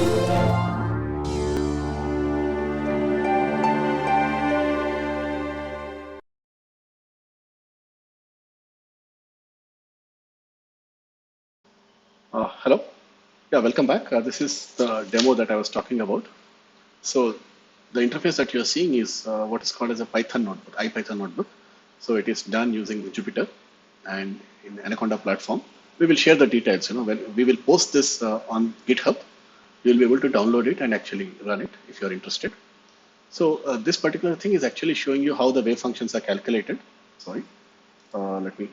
Hello. Yeah, welcome back. This is the demo that I was talking about. So the interface that you're seeing is what is called as a Python notebook, IPython notebook. So it is done using Jupyter and in Anaconda platform. We will share the details. When we will post this on GitHub, you'll be able to download it and actually run it if you're interested. So this particular thing is actually showing you how the wave functions are calculated. Sorry, let me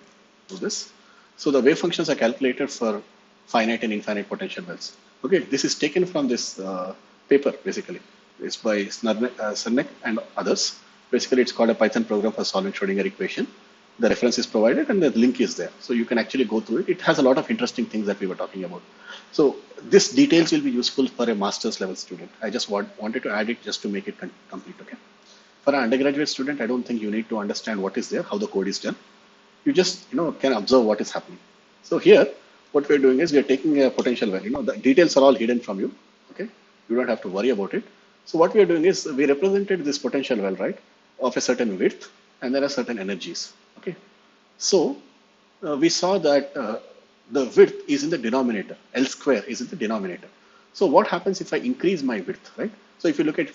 do this. So the wave functions are calculated for finite and infinite potential wells. Okay, this is taken from this paper basically. It's by Cernek and others. Basically, it's called a Python program for solving Schrodinger equation. The reference is provided and the link is there. So you can actually go through it. It has a lot of interesting things that we were talking about. So this details will be useful for a master's level student. I just wanted to add it just to make it complete. Okay. For an undergraduate student, I don't think you need to understand what is there, how the code is done. You just can observe what is happening. So here, what we're doing is we're taking a potential well. The details are all hidden from you. Okay, you don't have to worry about it. So what we are doing is we represented this potential well, right, of a certain width, and there are certain energies. Okay, so we saw that the width is in the denominator, L square is in the denominator. So what happens if I increase my width, right? So if you look at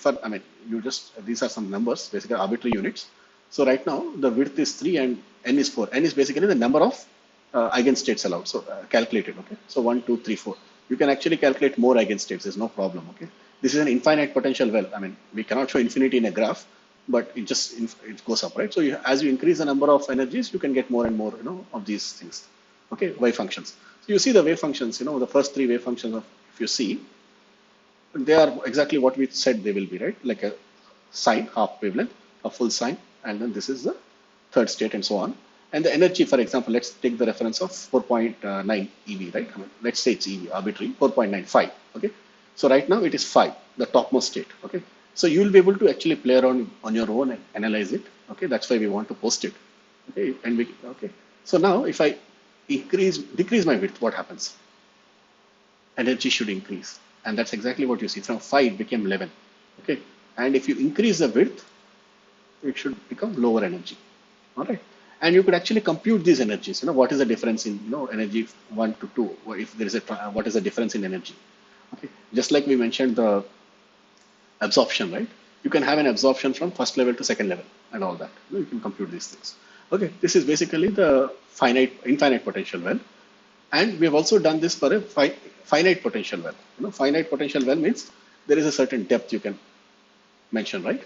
these are some numbers, basically arbitrary units. So right now the width is 3 and n is 4. N is basically the number of eigenstates allowed. So calculated, okay? So 1, 2, 3, 4. You can actually calculate more eigenstates, there's no problem, okay? This is an infinite potential well. We cannot show infinity in a graph, but it goes up, right? So as you increase the number of energies, you can get more and more, of these things. Okay, wave functions. So you see the wave functions, the first 3 wave functions, if you see, they are exactly what we said they will be, right? Like a sine, half wavelength, a full sine, and then this is the third state and so on. And the energy, for example, let's take the reference of 4.9 EV, right? Let's say it's EV, arbitrary, 4.95, okay? So right now it is 5, the topmost state, okay? So you will be able to actually play around on your own and analyze it, okay? That's why we want to post it, okay? Okay. So now if I decrease my width, what happens? Energy should increase. And that's exactly what you see. From 5, it became 11, okay? And if you increase the width, it should become lower energy, all right? And you could actually compute these energies. What is the difference in energy 1 to 2? Or if there is what is the difference in energy? Okay, just like we mentioned the absorption, right? You can have an absorption from first level to second level and all that. You can compute these things. Okay, this is basically the infinite potential well, and we have also done this for a finite potential well. Finite potential well means there is a certain depth you can mention, right?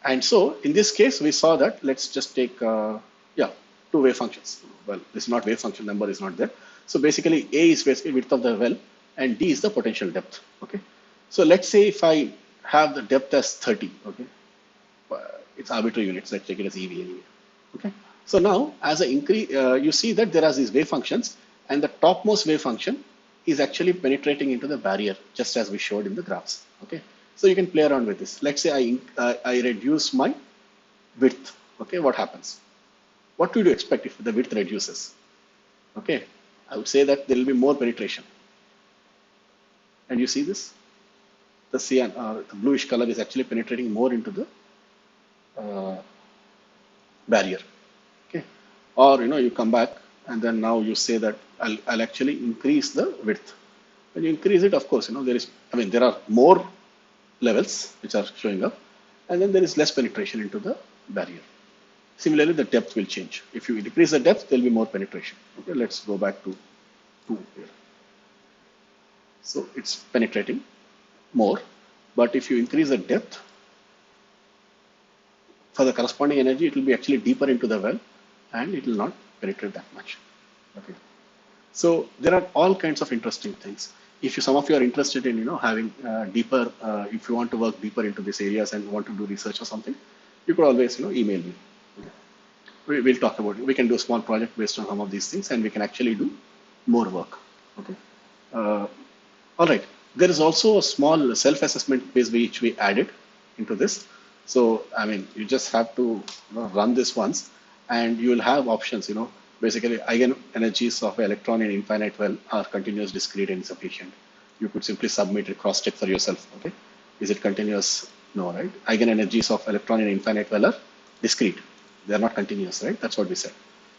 And so in this case, we saw that. Let's just take 2 wave functions. Well, this is not wave function, number is not there. So basically A is basically width of the well and D is the potential depth. Okay. So let's say if I have the depth as 30, okay, it's arbitrary units, let's take it as EV anyway. Okay. So now as I increase, you see that there are these wave functions and the topmost wave function is actually penetrating into the barrier, just as we showed in the graphs. Okay. So you can play around with this. Let's say I reduce my width. Okay, what happens? What would you expect if the width reduces? Okay, I would say that there will be more penetration. And you see this? The cyan, the bluish color is actually penetrating more into the barrier. Okay, or you come back and then now you say that I'll actually increase the width. When you increase it, of course, there are more levels which are showing up, and then there is less penetration into the barrier. Similarly, the depth will change. If you decrease the depth, there will be more penetration. Okay, let's go back to 2 here. So it's penetrating more, but if you increase the depth, for the corresponding energy, it will be actually deeper into the well, and it will not penetrate that much. Okay. So there are all kinds of interesting things. If some of you are interested in having deeper, if you want to work deeper into these areas and want to do research or something, you could always email me. Okay. We'll talk about it. We can do a small project based on some of these things, and we can actually do more work. Okay. All right. There is also a small self-assessment quiz which we added into this. So you just have to run this once, and you will have options. Basically eigen energies of an electron in infinite well are continuous, discrete, and insufficient. You could simply submit a cross check for yourself. Okay, is it continuous? No, right? Eigenenergies of electron in infinite well are discrete. They are not continuous, right? That's what we said.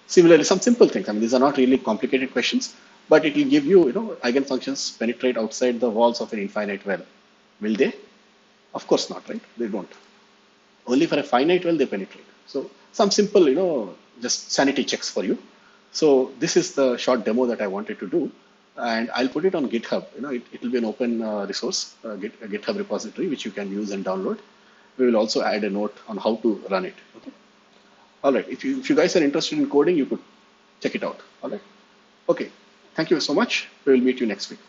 Similarly, some simple things. I mean, these are not really complicated questions, but it will give you, eigenfunctions penetrate outside the walls of an infinite well. Will they? Of course not, right? They don't. Only for a finite well they penetrate. So some simple, just sanity checks for you. So this is the short demo that I wanted to do, and I'll put it on GitHub. It will be an open resource, a GitHub repository which you can use and download. We will also add a note on how to run it. Okay. All right. If you guys are interested in coding, you could check it out. All right. Okay. Thank you so much. We will meet you next week.